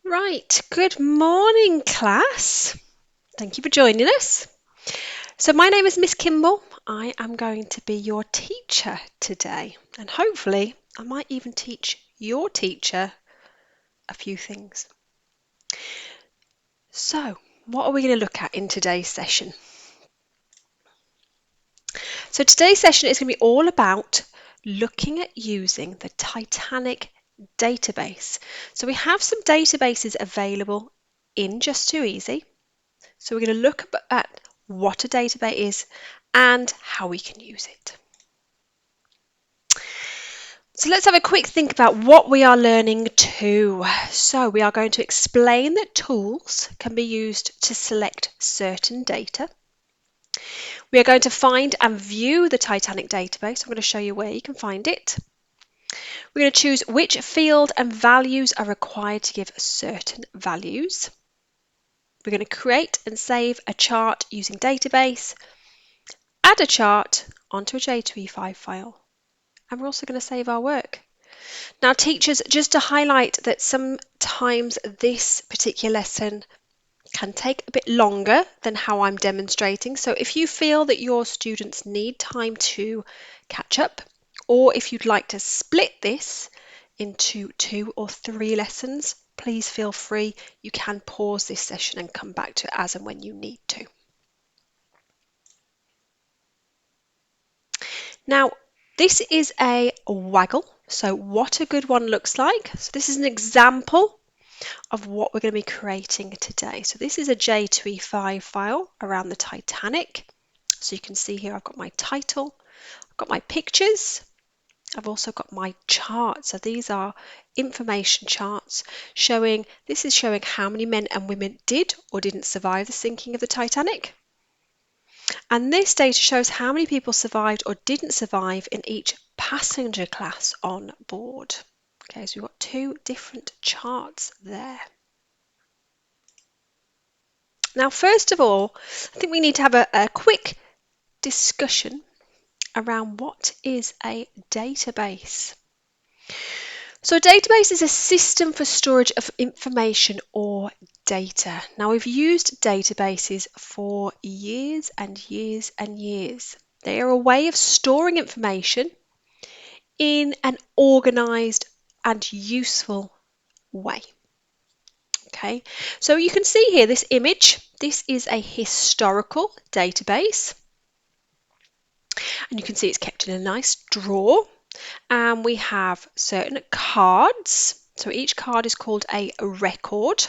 Right, good morning, class. Thank you for joining us. So, my name is Miss Kimball. I am going to be your teacher today, and hopefully, I might even teach your teacher a few things. So, what are we going to look at in today's session? So, today's session is going to be all about looking at using the Titanic database. So, we have some databases available in Just2easy. So we're going to look at what a database is and how we can use it. So let's have a quick think about what we are learning too. So we are going to explain that tools can be used to select certain data. We are going to find and view the Titanic database. I'm going to show you where you can find it. We're going to choose which field and values are required to give certain values. We're going to create and save a chart using database, add a chart onto a J2E5 file, and we're also going to save our work. Now, teachers, just to highlight that sometimes this particular lesson can take a bit longer than how I'm demonstrating. So if you feel that your students need time to catch up, or if you'd like to split this into 2 or 3 lessons, please feel free. You can pause this session and come back to it as and when you need to. Now, this is a waggle, so what a good one looks like. So this is an example of what we're going to be creating today. So this is a J2E5 file around the Titanic. So you can see here I've got my title, I've got my pictures, I've also got my charts. So these are information charts showing how many men and women did or didn't survive the sinking of the Titanic. And this data shows how many people survived or didn't survive in each passenger class on board. Okay, so we've got 2 different charts there. Now, first of all, I think we need to have a quick discussion around what is a database. So a database is a system for storage of information or data. Now, we've used databases for years and years and years. They are a way of storing information in an organised and useful way. Okay, so you can see here this image. This is a historical database. And you can see it's kept in a nice drawer. And we have certain cards. So each card is called a record.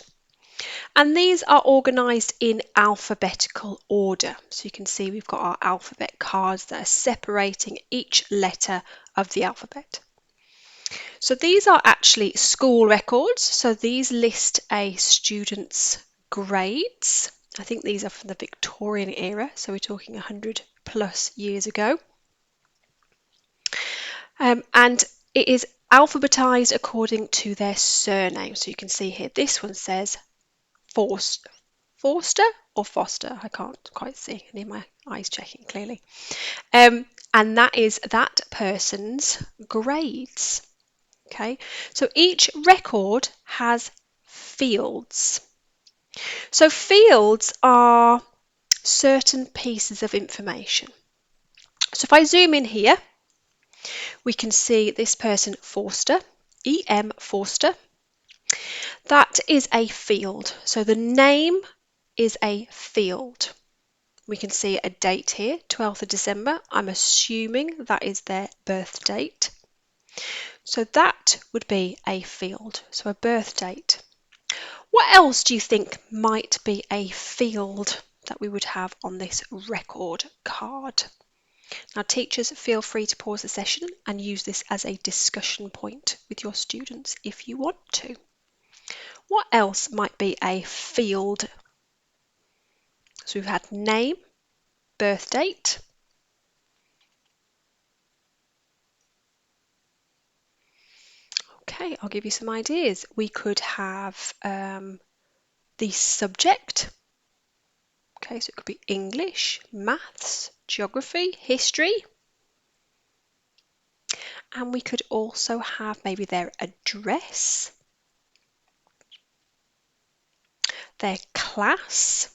And these are organised in alphabetical order. So you can see we've got our alphabet cards that are separating each letter of the alphabet. So these are actually school records. So these list a student's grades. I think these are from the Victorian era. So we're talking 100 plus years ago. And it is alphabetized according to their surname. So you can see here, this one says Forster or Foster. I can't quite see. I need my eyes checking clearly. And that is that person's grades. Okay, so each record has fields. So fields are certain pieces of information. So if I zoom in here, we can see this person Forster, E.M. Forster. That is a field. So the name is a field. We can see a date here, 12th of December. I'm assuming that is their birth date. So that would be a field, so a birth date. What else do you think might be a field that we would have on this record card? Now, teachers, feel free to pause the session and use this as a discussion point with your students if you want to. What else might be a field? So we've had name, birth date. Okay, I'll give you some ideas. We could have the subject. Okay, so it could be English, maths, geography, history. And we could also have maybe their address. their class.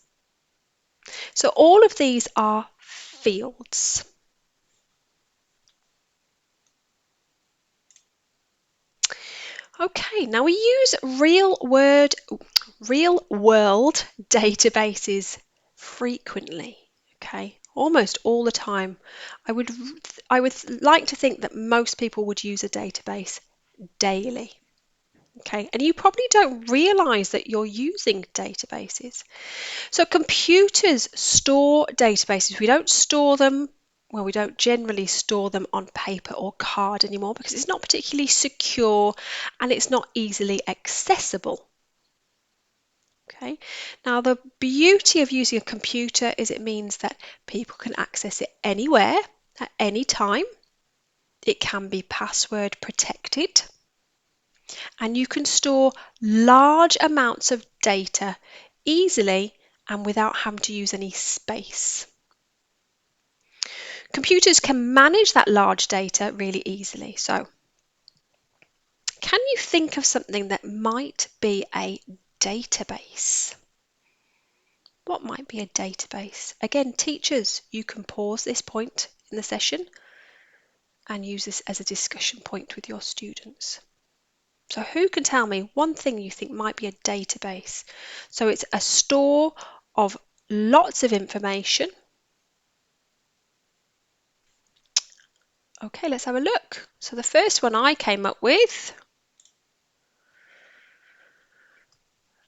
So all of these are fields. Okay, now we use real world databases frequently. Okay, almost all the time. I would like to think that most people would use a database daily. Okay, and you probably don't realize that you're using databases. So computers store databases. We don't store them, well, we don't generally store them on paper or card anymore because it's not particularly secure and it's not easily accessible. Okay, now the beauty of using a computer is it means that people can access it anywhere at any time. It can be password protected, and you can store large amounts of data easily and without having to use any space. Computers can manage that large data really easily. So, can you think of something that might be a database? What might be a database? Again, teachers, you can pause this point in the session and use this as a discussion point with your students. So who can tell me one thing you think might be a database? So it's a store of lots of information. Okay, let's have a look. So the first one I came up with,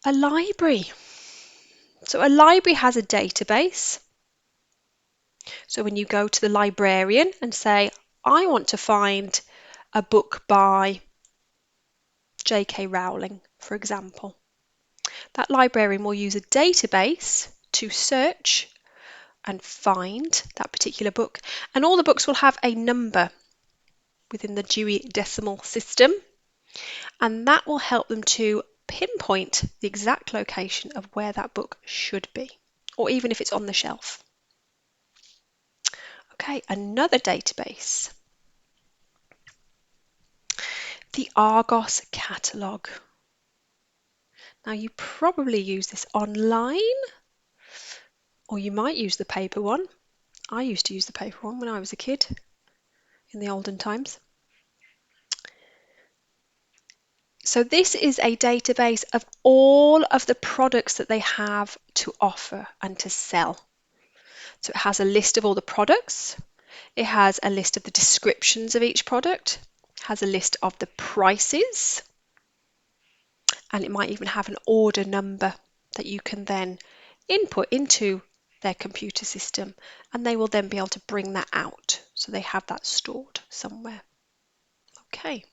a library. So a library has a database. So when you go to the librarian and say, I want to find a book by J.K. Rowling, for example, that librarian will use a database to search and find that particular book. And all the books will have a number within the Dewey Decimal System, and that will help them to pinpoint the exact location of where that book should be, or even if it's on the shelf. Okay, another database, the Argos catalogue. Now you probably use this online, or you might use the paper one. I used to use the paper one when I was a kid in the olden times. So this is a database of all of the products that they have to offer and to sell. So it has a list of all the products, it has a list of the descriptions of each product, it has a list of the prices, and it might even have an order number that you can then input into their computer system, and they will then be able to bring that out. So they have that stored somewhere. Okay.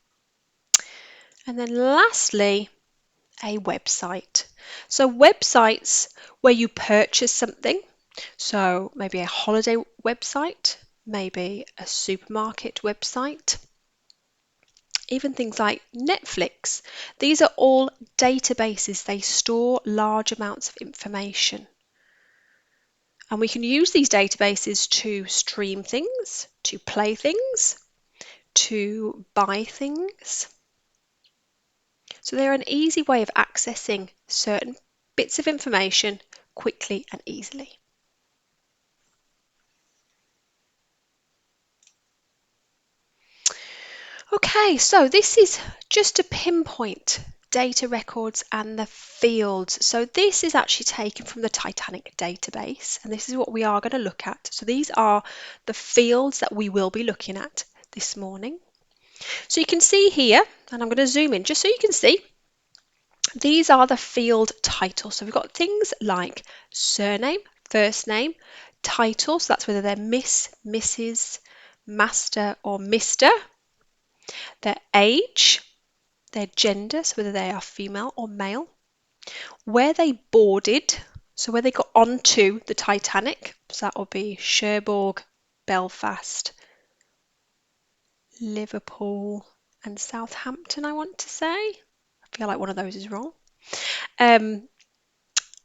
And then lastly, a website. So websites where you purchase something, so maybe a holiday website, maybe a supermarket website, even things like Netflix. These are all databases. They store large amounts of information. And we can use these databases to stream things, to play things, to buy things. So they're an easy way of accessing certain bits of information quickly and easily. Okay, so this is just to pinpoint data records and the fields. So this is actually taken from the Titanic database, and this is what we are going to look at. So these are the fields that we will be looking at this morning. So you can see here, and I'm going to zoom in just so you can see, these are the field titles. So we've got things like surname, first name, title, so that's whether they're Miss, Mrs, Master or Mr, their age, their gender, so whether they are female or male, where they boarded, so where they got onto the Titanic, so that will be Cherbourg, Belfast, Liverpool and Southampton, I want to say. I feel like one of those is wrong.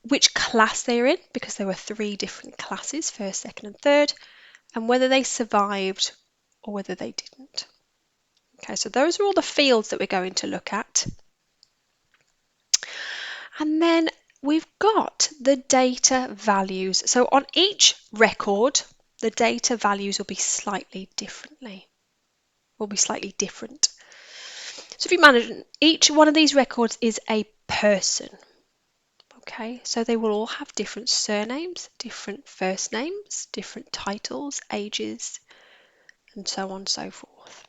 Which class they're in, because there were 3 different classes, first, second and third, and whether they survived or whether they didn't. Okay, so those are all the fields that we're going to look at. And then we've got the data values. So on each record, the data values will be slightly different. So if you imagine each one of these records is a person. Okay, so they will all have different surnames, different first names, different titles, ages, and so on and so forth.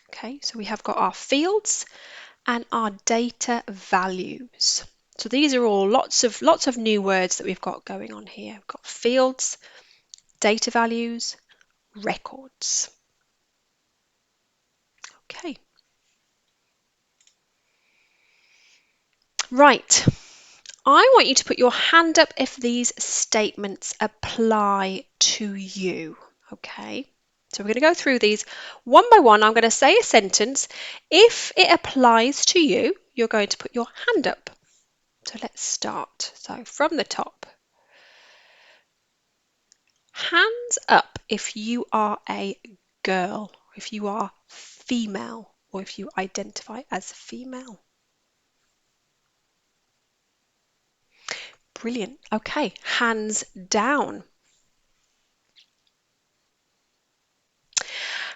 Okay, so we have got our fields and our data values. So these are all lots of new words that we've got going on here. We've got fields, data values, records. Okay. Right. I want you to put your hand up if these statements apply to you. Okay. So we're going to go through these one by one. I'm going to say a sentence. If it applies to you, you're going to put your hand up. So let's start. So from the top. Hands up if you are a girl, if you are female, or if you identify as female. Brilliant. Okay, hands down.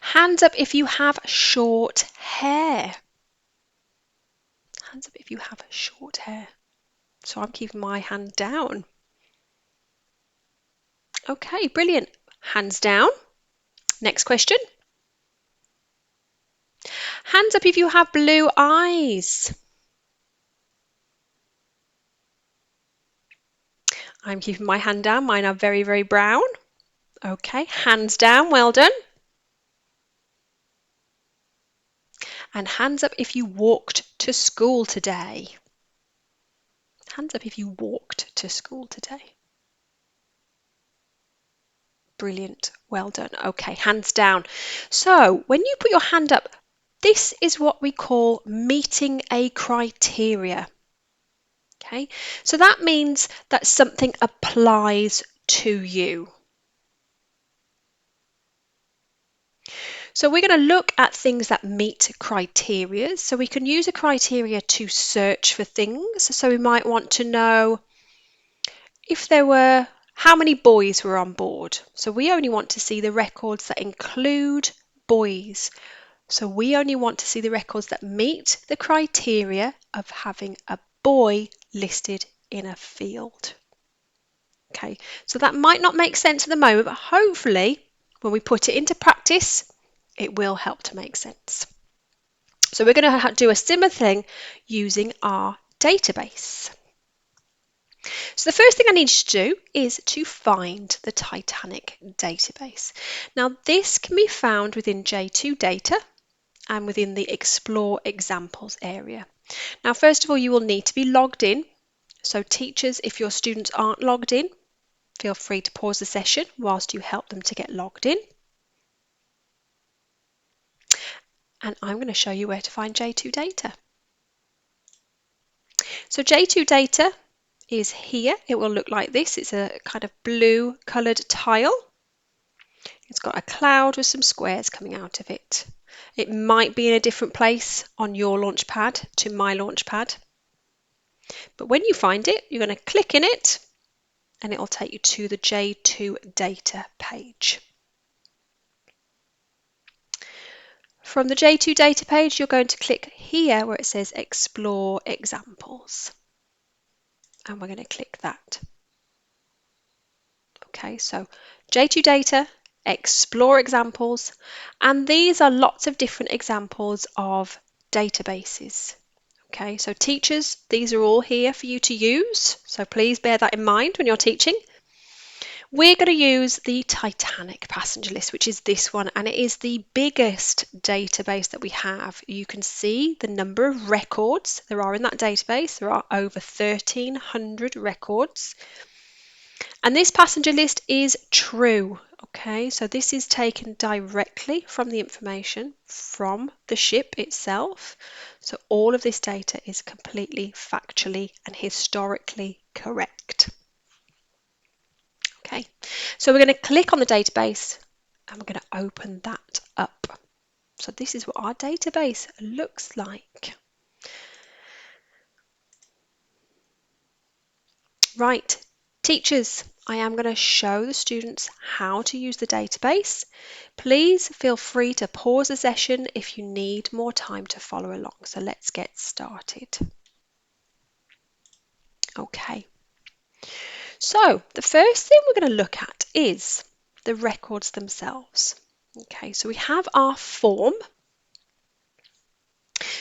Hands up if you have short hair. Hands up if you have short hair. So I'm keeping my hand down. Okay, brilliant. Hands down. Next question. Hands up if you have blue eyes. I'm keeping my hand down. Mine are very, very brown. Okay, hands down. Well done. And hands up if you walked to school today. Hands up if you walked to school today. Brilliant. Well done. Okay, hands down. So when you put your hand up, this is what we call meeting a criteria. Okay, so that means that something applies to you. So we're going to look at things that meet criteria. So we can use a criteria to search for things. So we might want to know if there were how many boys were on board. So we only want to see the records that include boys. So we only want to see the records that meet the criteria of having a boy listed in a field. Okay, so that might not make sense at the moment, but hopefully when we put it into practice, it will help to make sense. So we're going to do a similar thing using our database. So the first thing I need you to do is to find the Titanic database. Now this can be found within J2 Data and within the Explore Examples area. Now first of all you will need to be logged in. So teachers, if your students aren't logged in, feel free to pause the session whilst you help them to get logged in. And I'm going to show you where to find J2 Data. So J2 Data is here. It will look like this. It's a kind of blue coloured tile. It's got a cloud with some squares coming out of it. It might be in a different place on your launchpad to my launchpad. But when you find it, you're going to click in it and it will take you to the J2 Data page. From the J2 Data page, you're going to click here where it says Explore Examples. And we're going to click that. Okay, so J2 Data, Explore Examples, and these are lots of different examples of databases. Okay, so teachers, these are all here for you to use, so please bear that in mind when you're teaching. We're going to use the Titanic passenger list, which is this one, and it is the biggest database that we have. You can see the number of records there are in that database. There are over 1,300 records. And this passenger list is true. Okay, so this is taken directly from the information from the ship itself. So all of this data is completely factually and historically correct. Okay, so we're going to click on the database and we're going to open that up. So this is what our database looks like. Right, teachers, I am going to show the students how to use the database. Please feel free to pause the session if you need more time to follow along. So let's get started. Okay, so the first thing we're going to look at is the records themselves. Okay, so we have our form.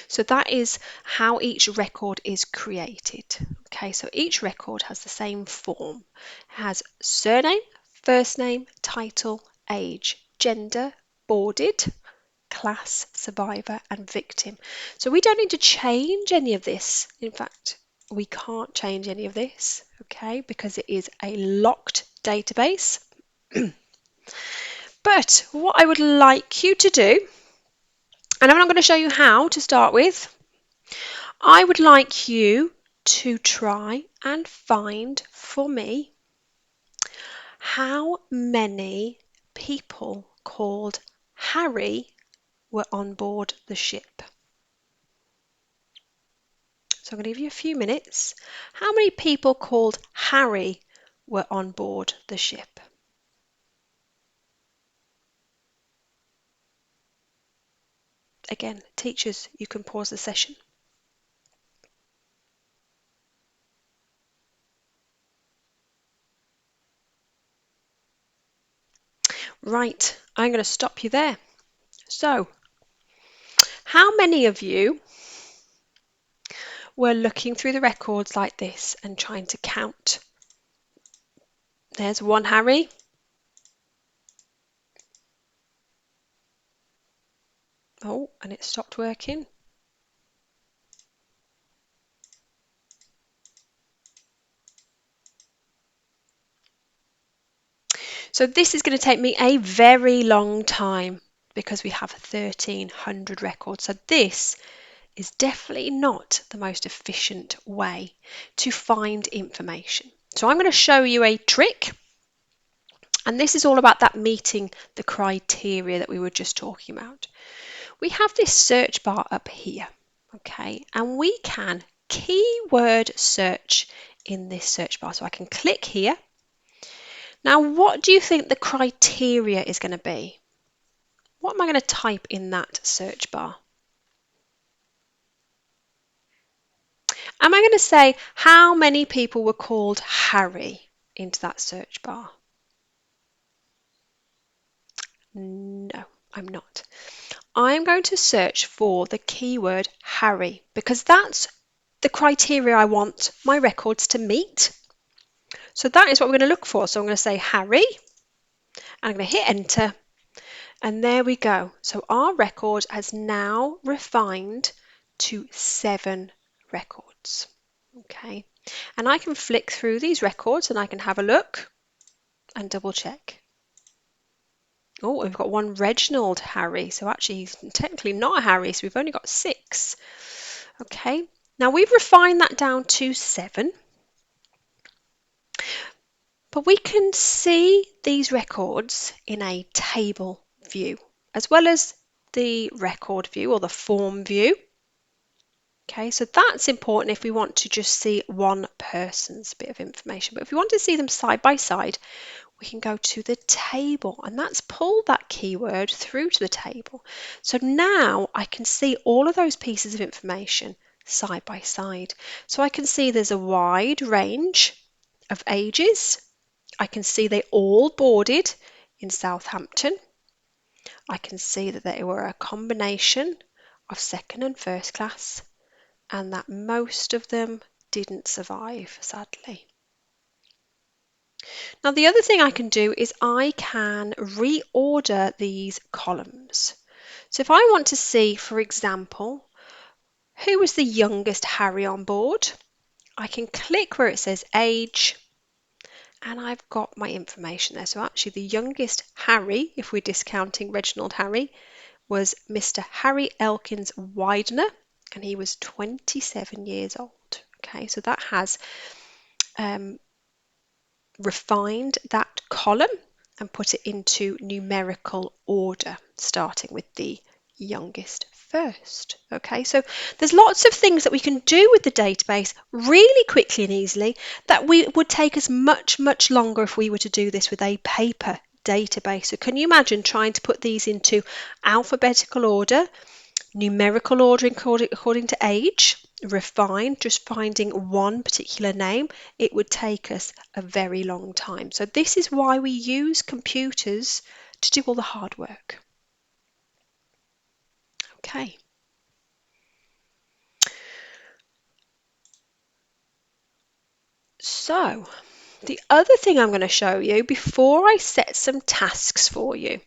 So that is how each record is created. Okay, so each record has the same form. It has surname, first name, title, age, gender, boarded, class, survivor, and victim. So we don't need to change any of this. In fact, we can't change any of this, okay, because it is a locked database. But what I would like you to do, and I'm not going to show you how to start with, I would like you to try and find for me how many people called Harry were on board the ship. So I'm going to give you a few minutes. How many people called Harry were on board the ship? Again, teachers, you can pause the session. Right, I'm going to stop you there. So, how many of you were looking through the records like this and trying to count? There's one Harry. Oh, and it stopped working. So this is going to take me a very long time because we have 1,300 records. So this is definitely not the most efficient way to find information. So I'm going to show you a trick, and this is all about that meeting the criteria that we were just talking about. We have this search bar up here, okay, and we can keyword search in this search bar. So I can click here. Now, what do you think the criteria is going to be? What am I going to type in that search bar? Am I going to say how many people were called Harry into that search bar? No, I'm not. I'm going to search for the keyword Harry because that's the criteria I want my records to meet. So that is what we're going to look for. So I'm going to say Harry, and I'm going to hit enter, and there we go. So our record has now refined to 7 records. Okay, and I can flick through these records and I can have a look and double check. Oh, we've got one Reginald Harry, so actually he's technically not a Harry, so we've only got 6. Okay, now we've refined that down to 7, but we can see these records in a table view as well as the record view or the form view. Okay, so that's important if we want to just see one person's bit of information. But if we want to see them side by side, we can go to the table, and that's pull that keyword through to the table. So now I can see all of those pieces of information side by side. So I can see there's a wide range of ages. I can see they all boarded in Southampton. I can see that they were a combination of second and first class, and that most of them didn't survive, sadly. Now, the other thing I can do is I can reorder these columns. So if I want to see, for example, who was the youngest Harry on board, I can click where it says age, and I've got my information there. So actually the youngest Harry, if we're discounting Reginald Harry, was Mr. Harry Elkins Widener, and he was 27 years old. Okay, so that has refined that column and put it into numerical order, starting with the youngest first. Okay, so there's lots of things that we can do with the database really quickly and easily that would take us much, much longer if we were to do this with a paper database. So can you imagine trying to put these into alphabetical order, numerical order according to age, refined, just finding one particular name? It would take us a very long time. So this is why we use computers to do all the hard work. Okay. So, the other thing I'm going to show you before I set some tasks for you.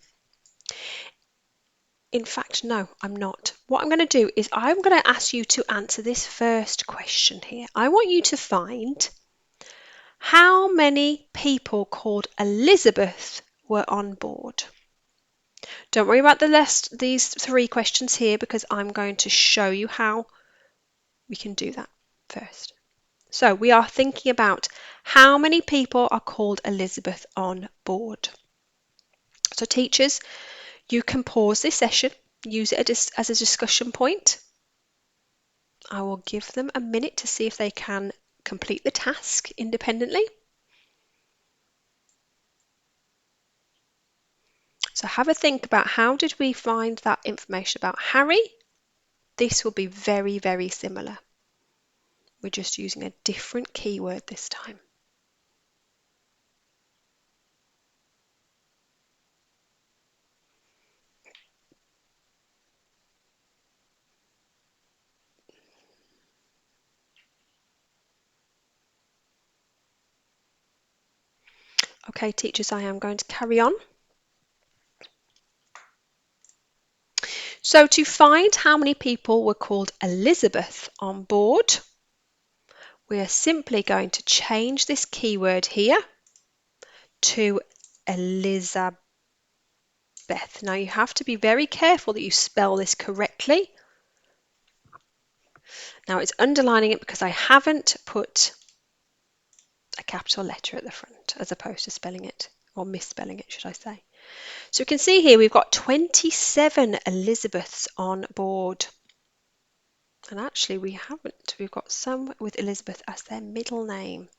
In fact, no, I'm not. What I'm going to do is I'm going to ask you to answer this first question here. I want you to find how many people called Elizabeth were on board. Don't worry about these 3 questions here because I'm going to show you how we can do that first. So we are thinking about how many people are called Elizabeth on board. So teachers, you can pause this session, use it as a discussion point. I will give them a minute to see if they can complete the task independently. So have a think about how did we find that information about Harry? This will be very, very similar. We're just using a different keyword this time. Okay, teachers, I am going to carry on. So to find how many people were called Elizabeth on board, we are simply going to change this keyword here to Elizabeth. Now you have to be very careful that you spell this correctly. Now it's underlining it because I haven't put a capital letter at the front as opposed to spelling it, or misspelling it, should I say. So we can see here we've got 27 Elizabeths on board. And actually we haven't. We've got some with Elizabeth as their middle name.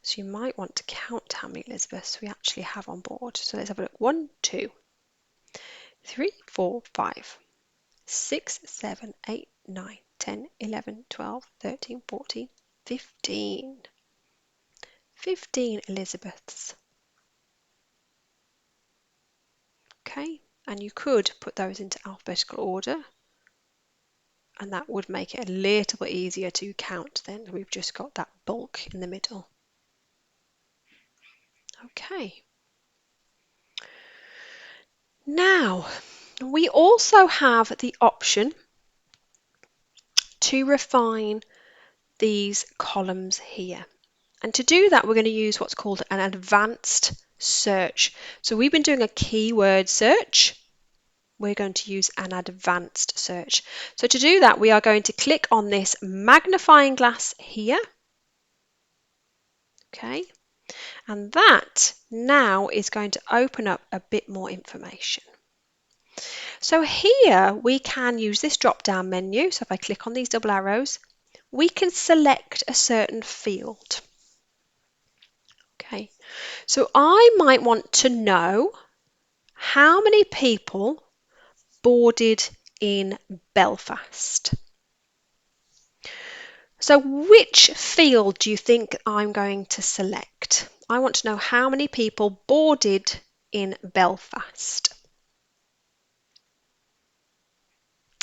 So you might want to count how many Elizabeths we actually have on board. So let's have a look. 1, 2, 3, 4, 5, 6, 7, 8, 9, 10, 11, 12, 13, 14, 15. 15 Elizabeths. Okay, and you could put those into alphabetical order, and that would make it a little bit easier to count then. We've just got that bulk in the middle. Okay. Now, we also have the option to refine these columns here. And to do that, we're going to use what's called an advanced search. So we've been doing a keyword search. We're going to use an advanced search. So to do that, we are going to click on this magnifying glass here. Okay. And that now is going to open up a bit more information. So here we can use this drop down menu. So if I click on these double arrows, we can select a certain field. Okay, so I might want to know how many people boarded in Belfast. So which field do you think I'm going to select? I want to know how many people boarded in Belfast.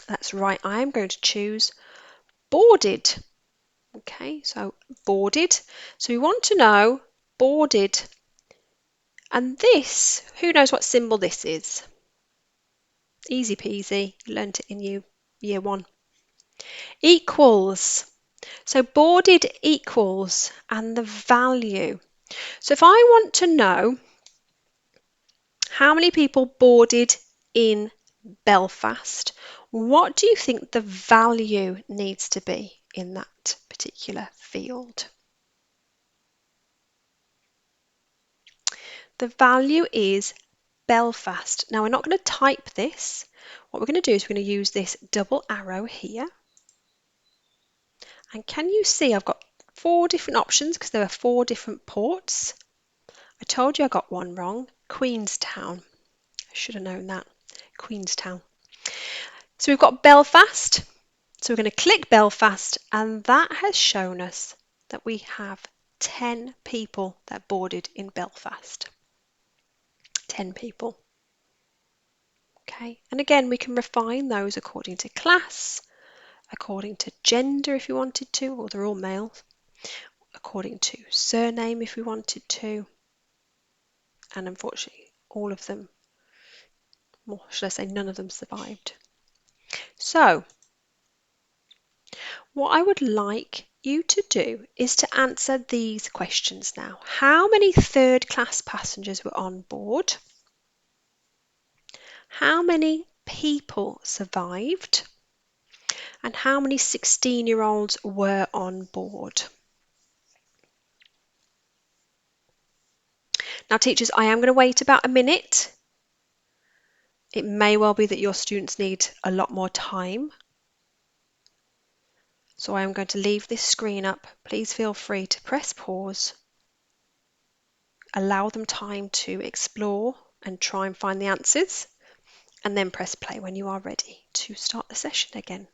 That's right, I am going to choose boarded. Okay, so boarded. So we want to know boarded. And this, who knows what symbol this is? Easy peasy, you learnt it in year 1. Equals. So boarded equals and the value. So if I want to know how many people boarded in Belfast, what do you think the value needs to be in that particular field? The value is Belfast. Now we're not going to type this. What we're going to do is we're going to use this double arrow here. And can you see I've got 4 different options because there are 4 different ports. I told you I got one wrong. Queenstown. I should have known that. Queenstown. So we've got Belfast. So we're going to click Belfast, and that has shown us that we have 10 people that boarded in Belfast. 10 people. Okay, and again, we can refine those according to class, according to gender if you wanted to, or they're all male, according to surname if we wanted to, and unfortunately, all of them, or should I say none of them survived. So, what I would like you to do is to answer these questions now. How many third class passengers were on board? How many people survived? And how many 16-year-olds were on board? Now, teachers, I am going to wait about a minute. It may well be that your students need a lot more time. So I am going to leave this screen up. Please feel free to press pause. Allow them time to explore and try and find the answers. And then press play when you are ready to start the session again.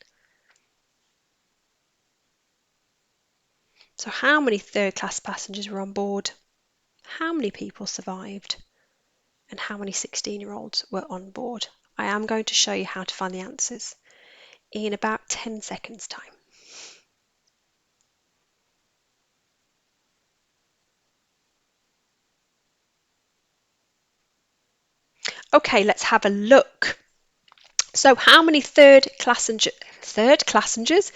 So how many third class passengers were on board? How many people survived? And how many 16-year-olds were on board? I am going to show you how to find the answers in about 10 seconds time. Okay, let's have a look. So how many third classengers,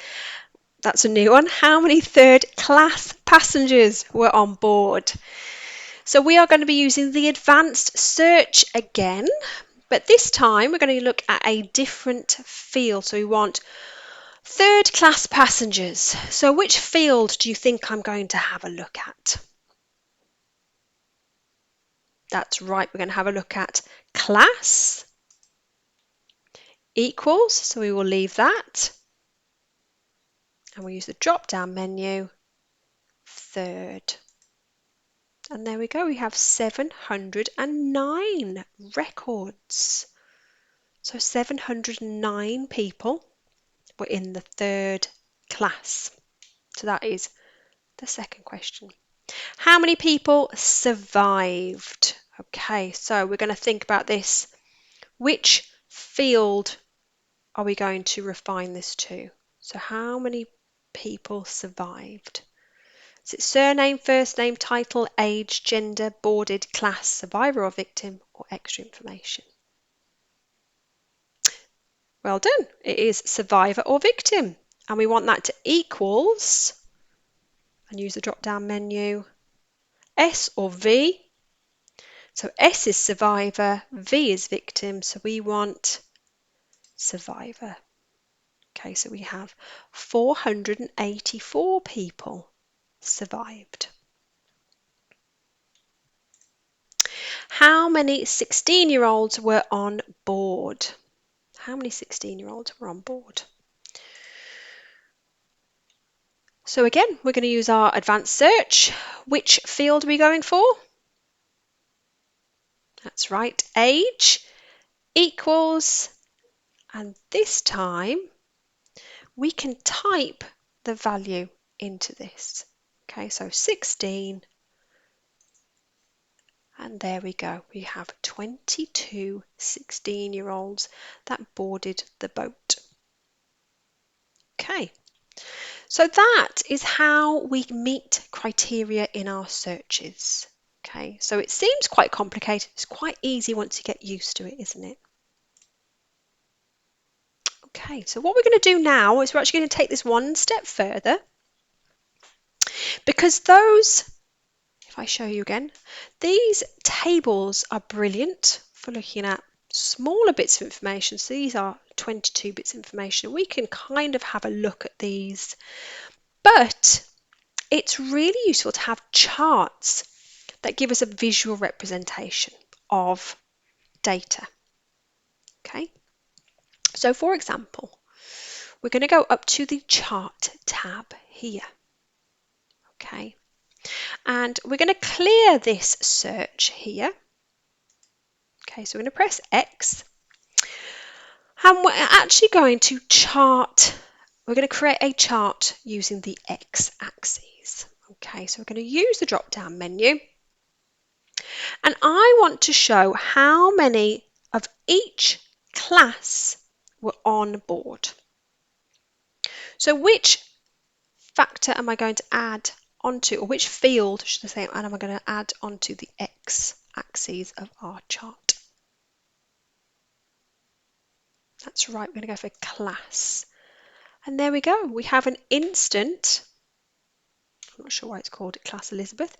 that's a new one, how many third class passengers were on board? So we are going to be using the advanced search again, but this time we're going to look at a different field. So we want third class passengers. So which field do you think I'm going to have a look at? That's right, we're going to have a look at class equals, so we will leave that. And we'll use the drop down menu, third. And there we go, we have 709 records. So 709 people were in the third class. So that is the second question. How many people survived? Okay, so we're going to think about this. Which field are we going to refine this to? So how many people survived? Is it surname, first name, title, age, gender, boarded, class, survivor or victim, or extra information? Well done. It is survivor or victim. And we want that to equals, and use the drop down menu, S or V. So S is survivor, V is victim, so we want survivor. Okay, so we have 484 people survived. How many 16-year-olds were on board? How many 16-year-olds were on board? So again, we're going to use our advanced search. Which field are we going for? That's right, age equals, and this time we can type the value into this. Okay, so 16, and there we go. We have 22 16-year-olds that boarded the boat. Okay, so that is how we meet criteria in our searches. Okay, so it seems quite complicated. It's quite easy once you get used to it, isn't it? Okay, so what we're going to do now is we're actually going to take this one step further, because those, if I show you again, these tables are brilliant for looking at smaller bits of information. So these are 22 bits of information. We can kind of have a look at these, but it's really useful to have charts that give us a visual representation of data. Okay, so for example, we're going to go up to the chart tab here. Okay, and we're going to clear this search here. Okay, so we're going to press X, and we're actually going to we're going to create a chart using the X axis. Okay, so we're going to use the drop down menu, and I want to show how many of each class were on board. So which factor am I going to add onto, or which field should I say, am I going to add onto the X axis of our chart? That's right, we're going to go for class. And there we go, we have an instant, I'm not sure why it's called Class Elizabeth,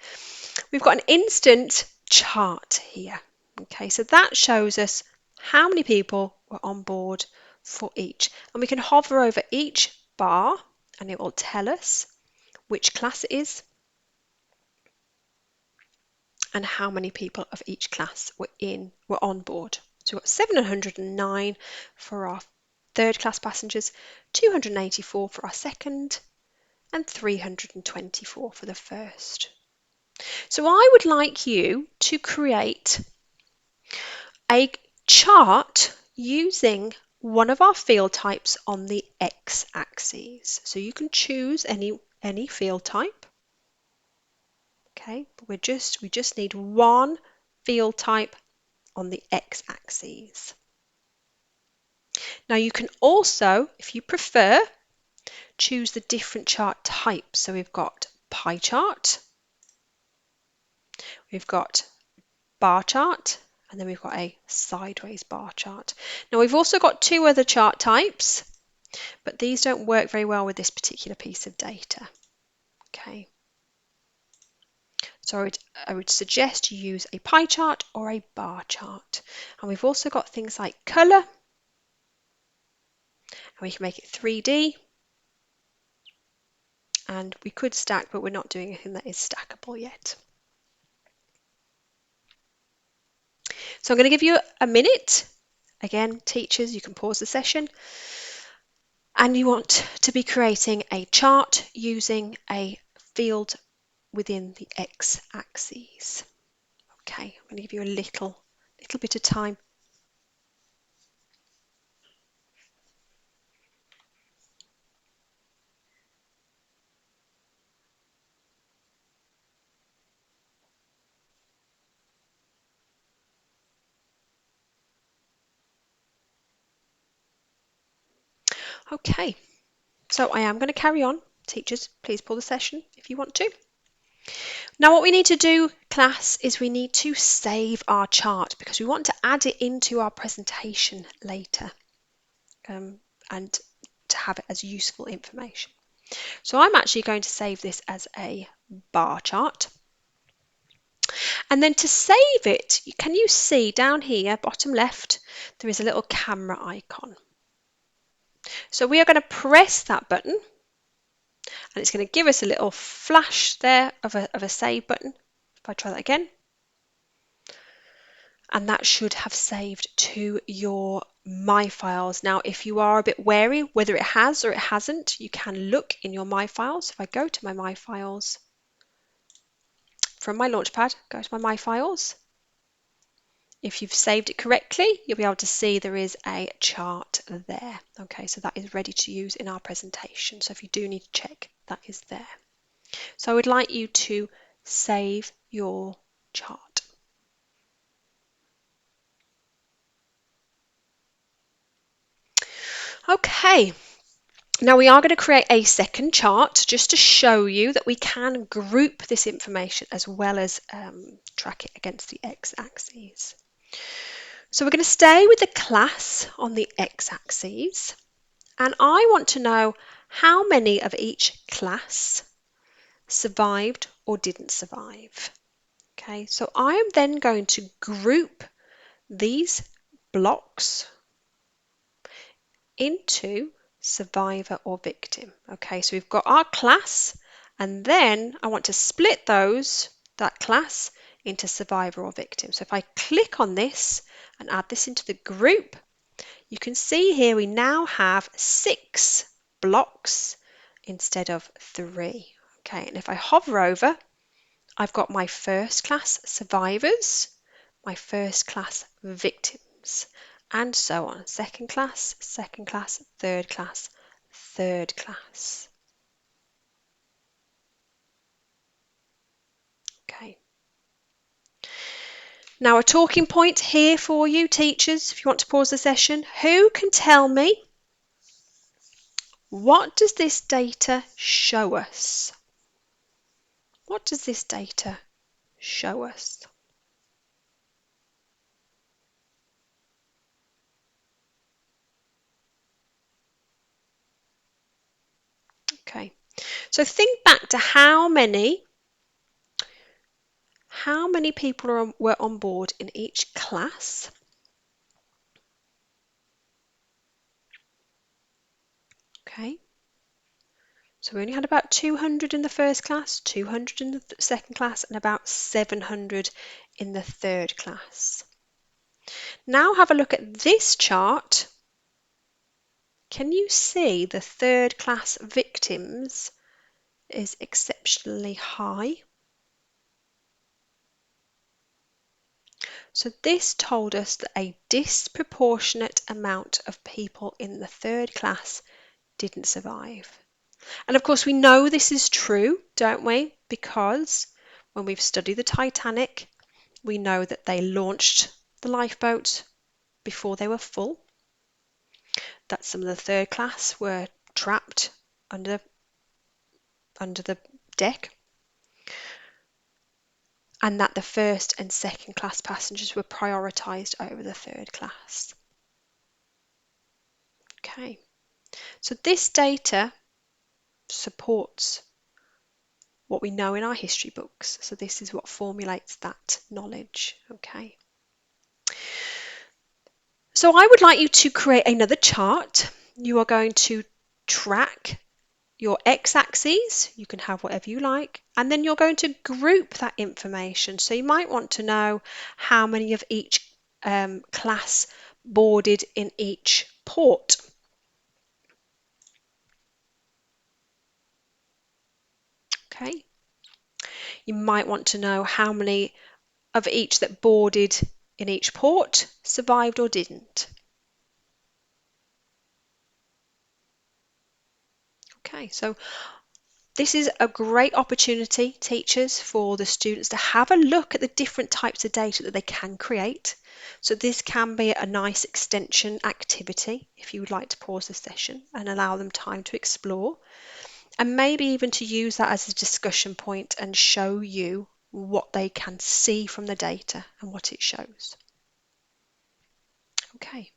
we've got an instant chart here. Okay, so that shows us how many people were on board for each. And we can hover over each bar and it will tell us which class it is and how many people of each class were on board. So we've got 709 for our third class passengers, 284 for our second, and 324 for the first. So I would like you to create a chart using one of our field types on the x-axis. So you can choose any field type. Okay, but we just need one field type on the x-axis. Now you can also, if you prefer, choose the different chart types. So we've got pie chart, we've got bar chart, and then we've got a sideways bar chart. Now we've also got two other chart types, but these don't work very well with this particular piece of data. Okay, so I would suggest you use a pie chart or a bar chart. And we've also got things like colour, and we can make it 3D, and we could stack, but we're not doing anything that is stackable yet. So I'm going to give you a minute. Again, teachers, you can pause the session. And you want to be creating a chart using a field within the x-axis. Okay, I'm going to give you a little bit of time. Okay, so I am going to carry on. Teachers, please pause the session if you want to. Now what we need to do, class, is we need to save our chart because we want to add it into our presentation later and to have it as useful information. So I'm actually going to save this as a bar chart. And then to save it, can you see down here, bottom left, there is a little camera icon. So we are going to press that button and it's going to give us a little flash there of a save button. If I try that again. And that should have saved to your My Files. Now, if you are a bit wary whether it has or it hasn't, you can look in your My Files. If I go to my Files, from my Launchpad, go to my Files. If you've saved it correctly, you'll be able to see there is a chart there. Okay, so that is ready to use in our presentation. So if you do need to check, that is there. So I would like you to save your chart. Okay, now we are going to create a second chart just to show you that we can group this information as well as track it against the x-axis. So we're going to stay with the class on the x-axis, and I want to know how many of each class survived or didn't survive. Okay, so I am then going to group these blocks into survivor or victim. Okay, so we've got our class, and then I want to split that class into survivor or victim. So if I click on this and add this into the group, you can see here we now have 6 blocks instead of 3. Okay, and if I hover over, I've got my first class survivors, my first class victims, and so on. Second class, third class, third class. Okay. Now a talking point here for you teachers, if you want to pause the session, who can tell me what does this data show us? What does this data show us? Okay, so think back to how many people were on board in each class. Okay, so we only had about 200 in the first class, 200 in the second class, and about 700 in the third class. Now have a look at this chart. Can you see the third class victims is exceptionally high? So this told us that a disproportionate amount of people in the third class didn't survive. And of course we know this is true, don't we? Because when we've studied the Titanic, we know that they launched the lifeboat before they were full, that some of the third class were trapped under the deck, and that the first and second class passengers were prioritised over the third class. Okay, so this data supports what we know in our history books. So this is what formulates that knowledge. Okay. So I would like you to create another chart. You are going to track your x-axis, you can have whatever you like, and then you're going to group that information. So you might want to know how many of each class boarded in each port. Okay. You might want to know how many of each that boarded in each port survived or didn't. Okay, so this is a great opportunity, teachers, for the students to have a look at the different types of data that they can create. So this can be a nice extension activity if you would like to pause the session and allow them time to explore, and maybe even to use that as a discussion point and show you what they can see from the data and what it shows. Okay.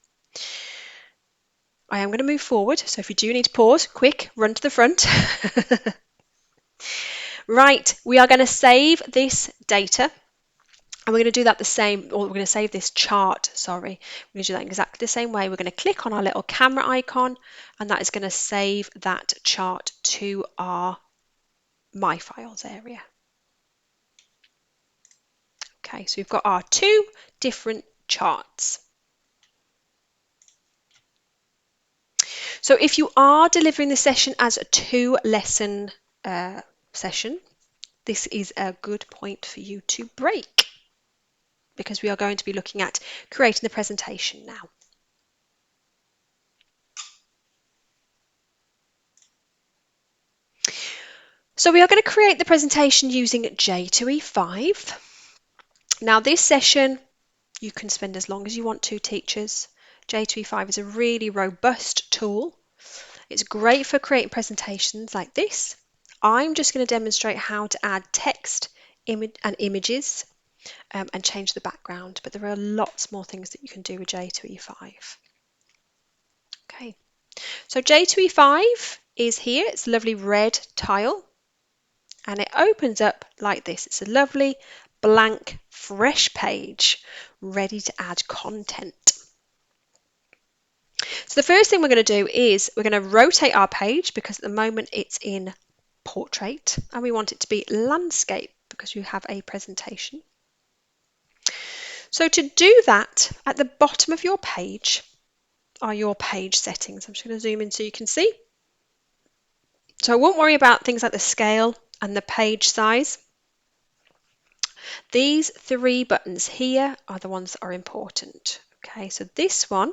I am going to move forward, so if you do need to pause, quick, run to the front. Right, we are going to save this data, and we're going to do that the same, or we're going to save this chart, sorry. We're going to do that exactly the same way. We're going to click on our little camera icon, and that is going to save that chart to our My Files area. Okay, so we've got our 2 different charts. So if you are delivering the session as a 2-lesson session, this is a good point for you to break, because we are going to be looking at creating the presentation now. So we are going to create the presentation using J2E5. Now this session, you can spend as long as you want to, teachers. J2E5 is a really robust tool. It's great for creating presentations like this. I'm just going to demonstrate how to add text and images and change the background, but there are lots more things that you can do with J2E5. Okay, so J2E5 is here. It's a lovely red tile, and it opens up like this. It's a lovely blank, fresh page ready to add content. So the first thing we're going to do is we're going to rotate our page, because at the moment it's in portrait and we want it to be landscape because we have a presentation. So to do that, at the bottom of your page are your page settings. I'm just going to zoom in so you can see. So I won't worry about things like the scale and the page size. These three buttons here are the ones that are important. Okay, so this one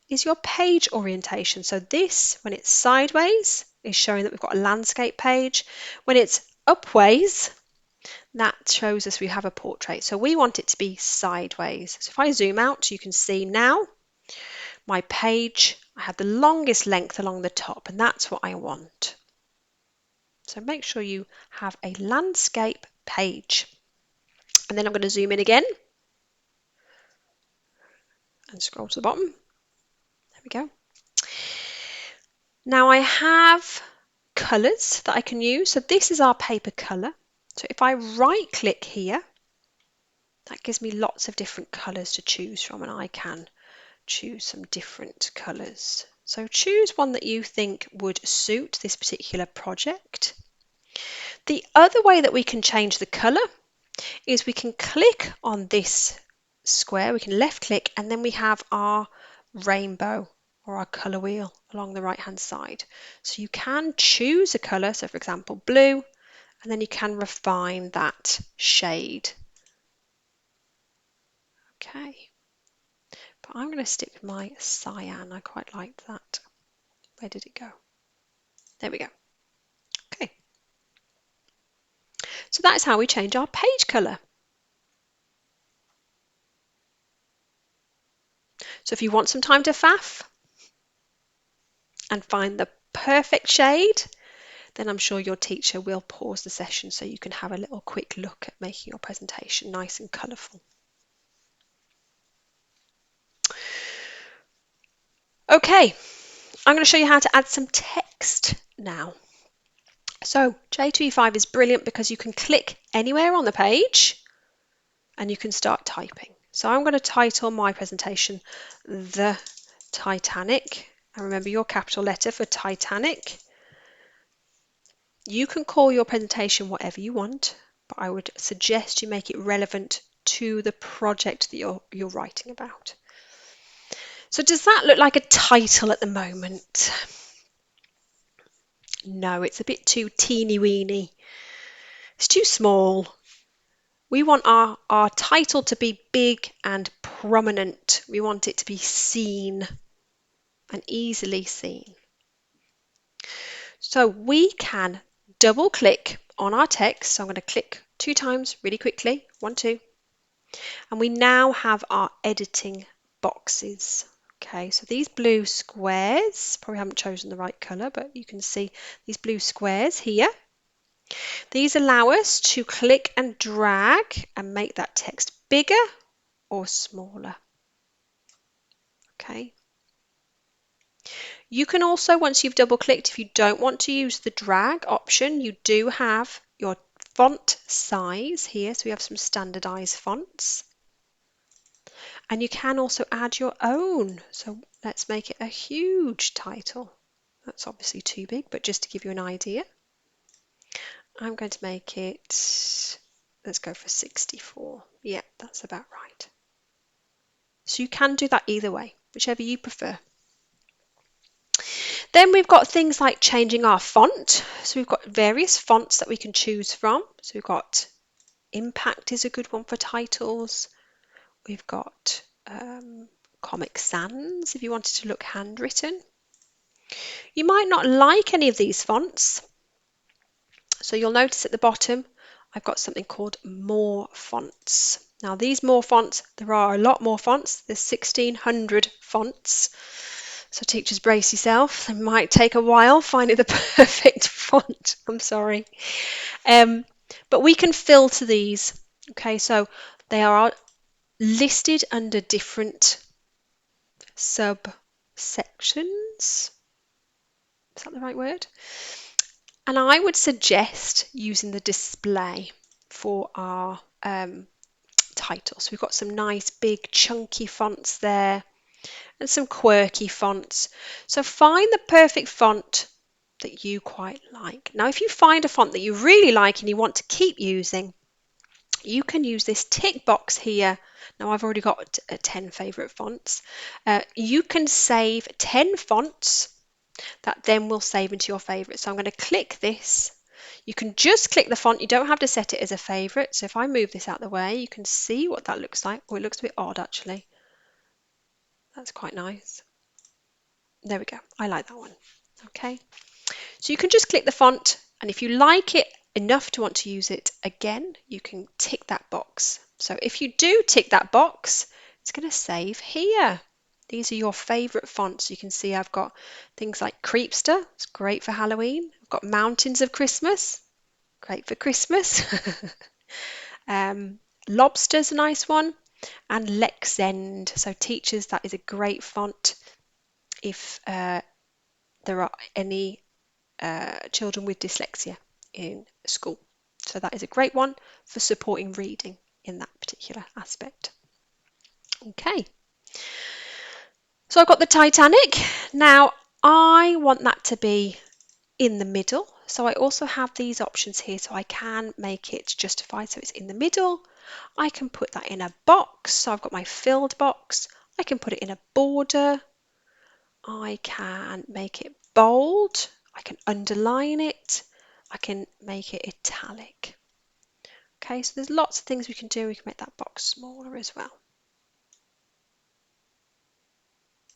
is your page orientation. So this, when it's sideways, is showing that we've got a landscape page. When it's upways, that shows us we have a portrait. So we want it to be sideways. So if I zoom out, you can see now my page, I have the longest length along the top, and that's what I want. So make sure you have a landscape page. And then I'm going to zoom in again and scroll to the bottom. There we go. Now I have colours that I can use. So this is our paper colour. So if I right click here, that gives me lots of different colours to choose from, and I can choose some different colours. So choose one that you think would suit this particular project. The other way that we can change the colour is we can click on this square, we can left click, and then we have our rainbow or our colour wheel along the right hand side. So you can choose a colour, so for example blue, and then you can refine that shade. Okay, but I'm going to stick with my cyan. I quite liked that. Where did it go? There we go. Okay, so that's how we change our page colour. So if you want some time to faff and find the perfect shade, then I'm sure your teacher will pause the session so you can have a little quick look at making your presentation nice and colourful. Okay, I'm going to show you how to add some text now. So J2E5 is brilliant because you can click anywhere on the page and you can start typing. So I'm going to title my presentation The Titanic, and remember your capital letter for Titanic. You can call your presentation whatever you want, but I would suggest you make it relevant to the project that you're writing about. So does that look like a title at the moment? No, it's a bit too teeny weeny. It's too small. We want our title to be big and prominent. We want it to be seen and easily seen. So we can double click on our text. So I'm going to click 2 times really quickly. 1, 2. And we now have our editing boxes. Okay, so these blue squares, probably haven't chosen the right colour, but you can see these blue squares here. These allow us to click and drag and make that text bigger or smaller. Okay. You can also, once you've double clicked, if you don't want to use the drag option, you do have your font size here. So we have some standardized fonts. And you can also add your own. So let's make it a huge title. That's obviously too big, but just to give you an idea, I'm going to make it, let's go for 64. Yeah, that's about right. So you can do that either way, whichever you prefer. Then we've got things like changing our font. So we've got various fonts that we can choose from. So we've got Impact is a good one for titles. We've got Comic Sans if you wanted to look handwritten. You might not like any of these fonts. So you'll notice at the bottom, I've got something called More Fonts. Now these More Fonts, there are a lot more fonts. There's 1,600 fonts. So teachers, brace yourself. It might take a while finding the perfect font. I'm sorry. But we can filter these. Okay, so they are listed under different subsections. Is that the right word? And I would suggest using the display for our title. So we've got some nice big chunky fonts there and some quirky fonts. So find the perfect font that you quite like. Now if you find a font that you really like and you want to keep using, you can use this tick box here. Now I've already got 10 favorite fonts. You can save 10 fonts that then will save into your favorite. So I'm going to click this. You can just click the font. You don't have to set it as a favorite. So if I move this out of the way, you can see what that looks like. Oh, it looks a bit odd actually. That's quite nice. There we go. I like that one. Okay. So you can just click the font, and if you like it enough to want to use it again, you can tick that box. So if you do tick that box, it's going to save here. These are your favorite fonts. You can see I've got things like Creepster, it's great for Halloween. I've got Mountains of Christmas, great for Christmas. Lobster's a nice one, and Lexend. So teachers, that is a great font if there are any children with dyslexia in school. So that is a great one for supporting reading in that particular aspect. Okay, so I've got the Titanic. Now I want that to be in the middle. So I also have these options here, so I can make it justified so it's in the middle. I can put that in a box. So I've got my filled box. I can put it in a border. I can make it bold. I can underline it. I can make it italic. Okay, so there's lots of things we can do. We can make that box smaller as well.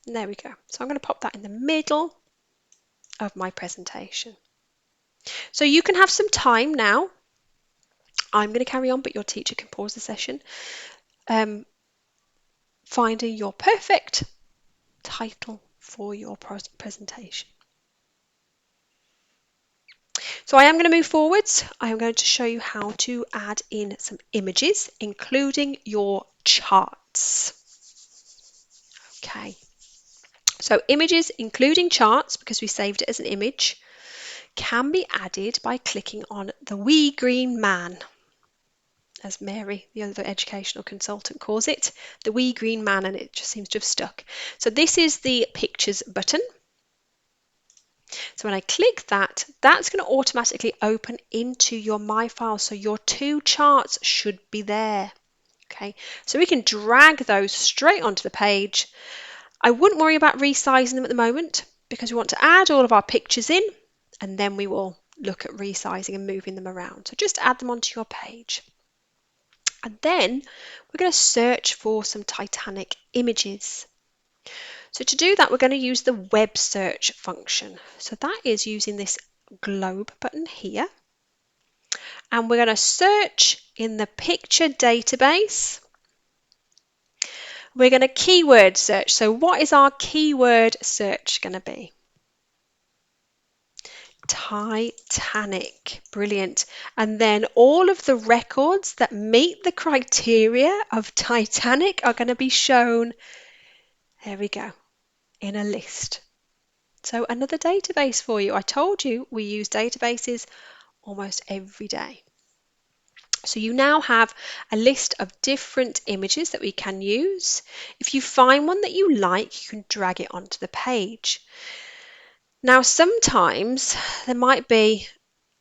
And there we go. So I'm going to pop that in the middle of my presentation. So you can have some time now. I'm going to carry on, but your teacher can pause the session. Finding your perfect title for your presentation. So I am going to move forwards. I am going to show you how to add in some images, including your charts. Okay, so images, including charts, because we saved it as an image, can be added by clicking on the wee green man, as Mary, the other educational consultant, calls it, the wee green man, and it just seems to have stuck. So this is the pictures button. So when I click that, that's going to automatically open into your My File. So your two charts should be there. Okay, so we can drag those straight onto the page. I wouldn't worry about resizing them at the moment because we want to add all of our pictures in, and then we will look at resizing and moving them around. So just add them onto your page. And then we're going to search for some Titanic images. So to do that, we're going to use the web search function. So that is using this globe button here. And we're going to search in the picture database. We're going to keyword search. So what is our keyword search going to be? Titanic. Brilliant. And then all of the records that meet the criteria of Titanic are going to be shown, there we go, in a list. So another database for you. I told you we use databases almost every day. So you now have a list of different images that we can use. If you find one that you like, you can drag it onto the page. Now sometimes there might be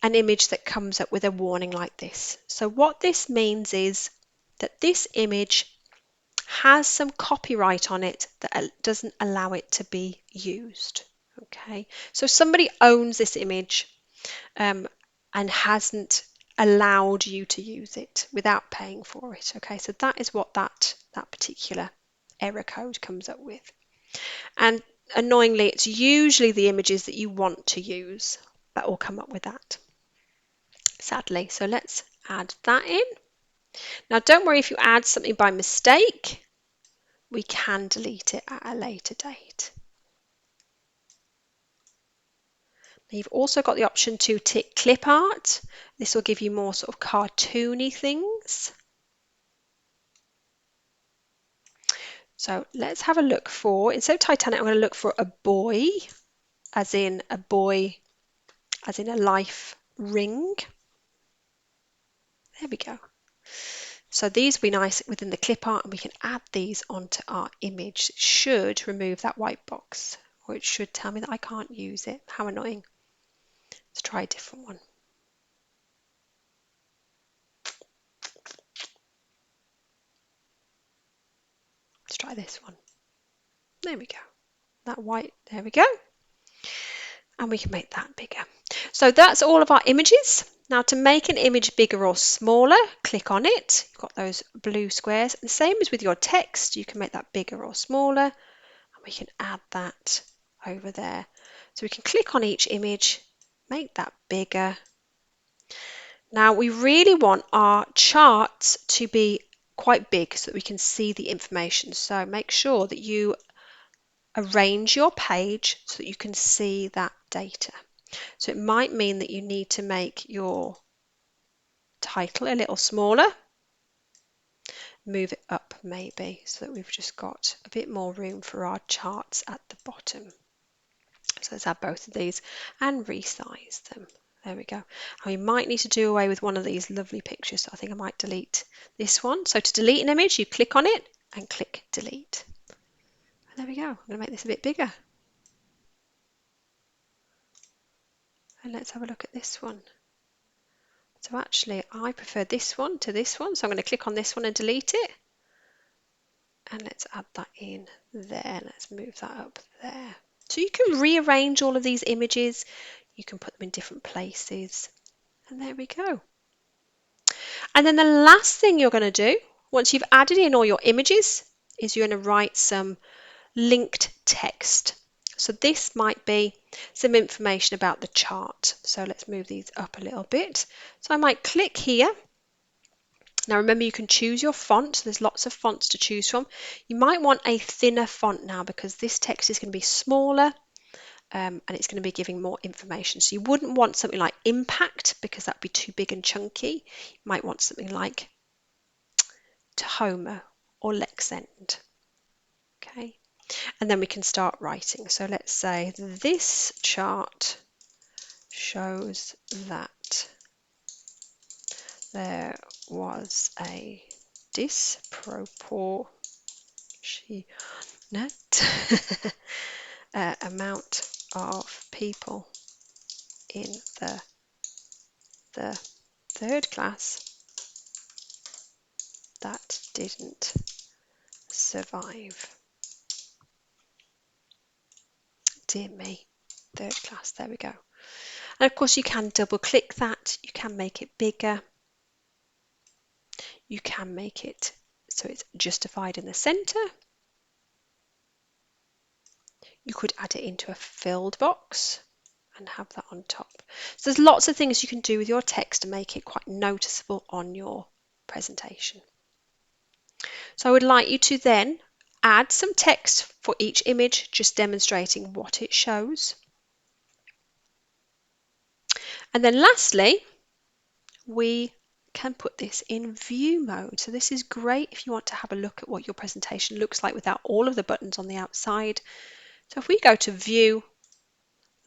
an image that comes up with a warning like this. So what this means is that this image has some copyright on it that doesn't allow it to be used. Okay, so somebody owns this image and hasn't allowed you to use it without paying for it. Okay, so that is what that particular error code comes up with. And annoyingly, it's usually the images that you want to use that will come up with that, sadly. So let's add that in. Now don't worry if you add something by mistake, we can delete it at a later date. You've also got the option to tick clip art. This will give you more sort of cartoony things. So let's have a look for, instead of Titanic, I'm going to look for a boy, as in a boy, as in a life ring. There we go. So these will be nice within the clip art, and we can add these onto our image. It should remove that white box, or it should tell me that I can't use it. How annoying. Let's try a different one. try this one. There we go. That white, there we go. And we can make that bigger. So that's all of our images. Now to make an image bigger or smaller, click on it. You've got those blue squares. And same as with your text, you can make that bigger or smaller. And we can add that over there. So we can click on each image, make that bigger. Now we really want our charts to be quite big so that we can see the information. So make sure that you arrange your page so that you can see that data. So it might mean that you need to make your title a little smaller, move it up maybe so that we've just got a bit more room for our charts at the bottom. So let's add both of these and resize them. There we go. And we might need to do away with one of these lovely pictures. So I think I might delete this one. So to delete an image, you click on it and click delete. And there we go. I'm going to make this a bit bigger. And let's have a look at this one. So actually, I prefer this one to this one. So I'm going to click on this one and delete it. And let's add that in there. Let's move that up there. So you can rearrange all of these images. You can put them in different places. And there we go. And then the last thing you're going to do, once you've added in all your images, is you're going to write some linked text. So this might be some information about the chart. So let's move these up a little bit. So I might click here. Now remember, you can choose your font. So there's lots of fonts to choose from. You might want a thinner font now because this text is going to be smaller and it's going to be giving more information. So you wouldn't want something like impact because that would be too big and chunky. You might want something like Tahoma or Lexend. Okay, and then we can start writing. So let's say this chart shows that there was a disproportionate amount of people in the third class that didn't survive. Dear me, third class, there we go. And of course you can double click that, you can make it bigger, you can make it so it's justified in the centre. You could add it into a filled box and have that on top. So there's lots of things you can do with your text to make it quite noticeable on your presentation. So I would like you to then add some text for each image, just demonstrating what it shows. And then lastly, we can put this in view mode. So this is great if you want to have a look at what your presentation looks like without all of the buttons on the outside. So if we go to view,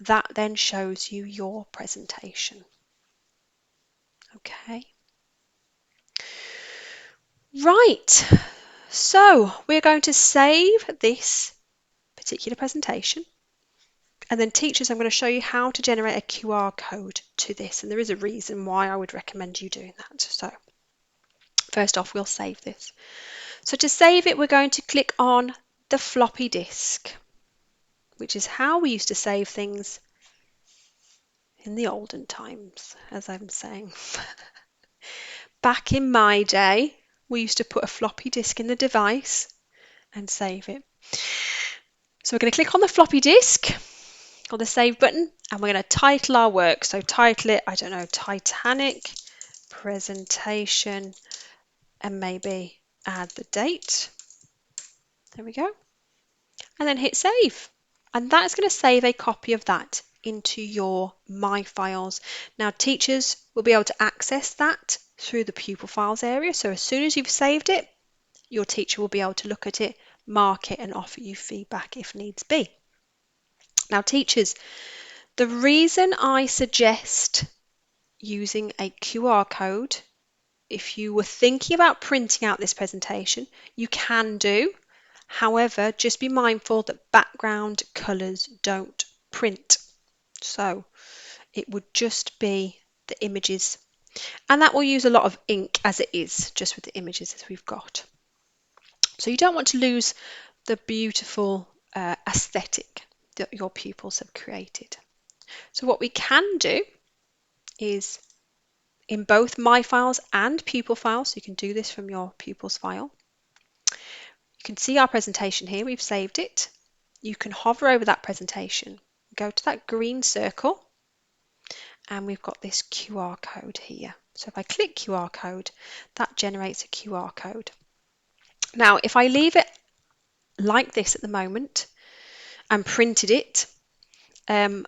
that then shows you your presentation. Okay. Right. So we're going to save this particular presentation. And then teachers, I'm going to show you how to generate a QR code to this. And there is a reason why I would recommend you doing that. So first off, we'll save this. So to save it, we're going to click on the floppy disk, which is how we used to save things in the olden times, as I'm saying. Back in my day, we used to put a floppy disk in the device and save it. So we're going to click on the floppy disk or the save button and we're going to title our work. So title it, I don't know, Titanic presentation and maybe add the date. There we go. And then hit save. And that's going to save a copy of that into your My Files. Now teachers will be able to access that through the pupil files area. So as soon as you've saved it, your teacher will be able to look at it, mark it and offer you feedback if needs be. Now teachers, the reason I suggest using a QR code, if you were thinking about printing out this presentation, you can do. However, just be mindful that background colours don't print. So it would just be the images. And that will use a lot of ink as it is, just with the images as we've got. So you don't want to lose the beautiful aesthetic that your pupils have created. So what we can do is in both My Files and Pupil Files, so you can do this from your Pupils file. You can see our presentation here, we've saved it. You can hover over that presentation, go to that green circle, and we've got this QR code here. So if I click QR code, that generates a QR code. Now, if I leave it like this at the moment and printed it, it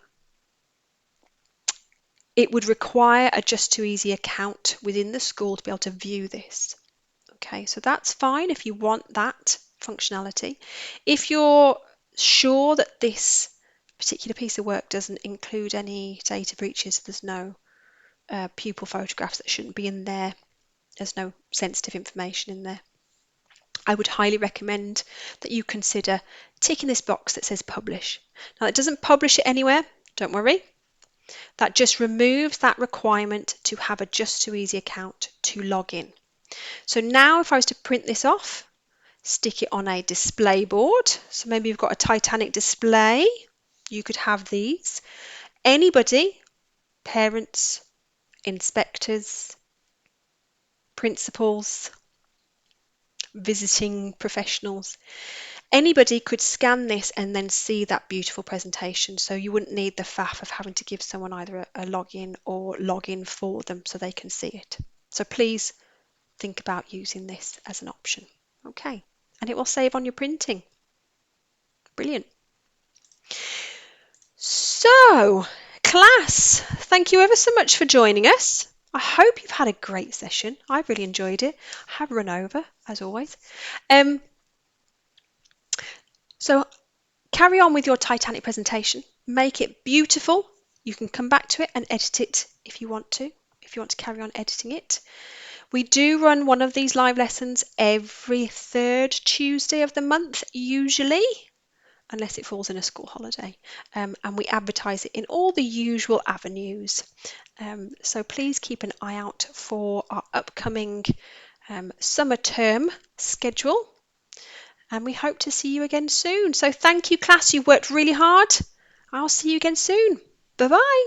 would require a Just2easy account within the school to be able to view this. Okay, so that's fine if you want that functionality. If you're sure that this particular piece of work doesn't include any data breaches, there's no pupil photographs that shouldn't be in there, there's no sensitive information in there, I would highly recommend that you consider ticking this box that says publish. Now it doesn't publish it anywhere, don't worry. That just removes that requirement to have a Just2easy account to log in. So now if I was to print this off, stick it on a display board, so maybe you've got a Titanic display, you could have these. Anybody, parents, inspectors, principals, visiting professionals, anybody could scan this and then see that beautiful presentation. So you wouldn't need the faff of having to give someone either a login or log in for them so they can see it. So please think about using this as an option. Okay, and it will save on your printing. Brilliant. So, class, thank you ever so much for joining us. I hope you've had a great session. I've really enjoyed it. I have run over, as always. So carry on with your Titanic presentation. Make it beautiful. You can come back to it and edit it if you want to carry on editing it. We do run one of these live lessons every third Tuesday of the month, usually, unless it falls in a school holiday. And we advertise it in all the usual avenues. So please keep an eye out for our upcoming summer term schedule. And we hope to see you again soon. So thank you, class. You've worked really hard. I'll see you again soon. Bye-bye.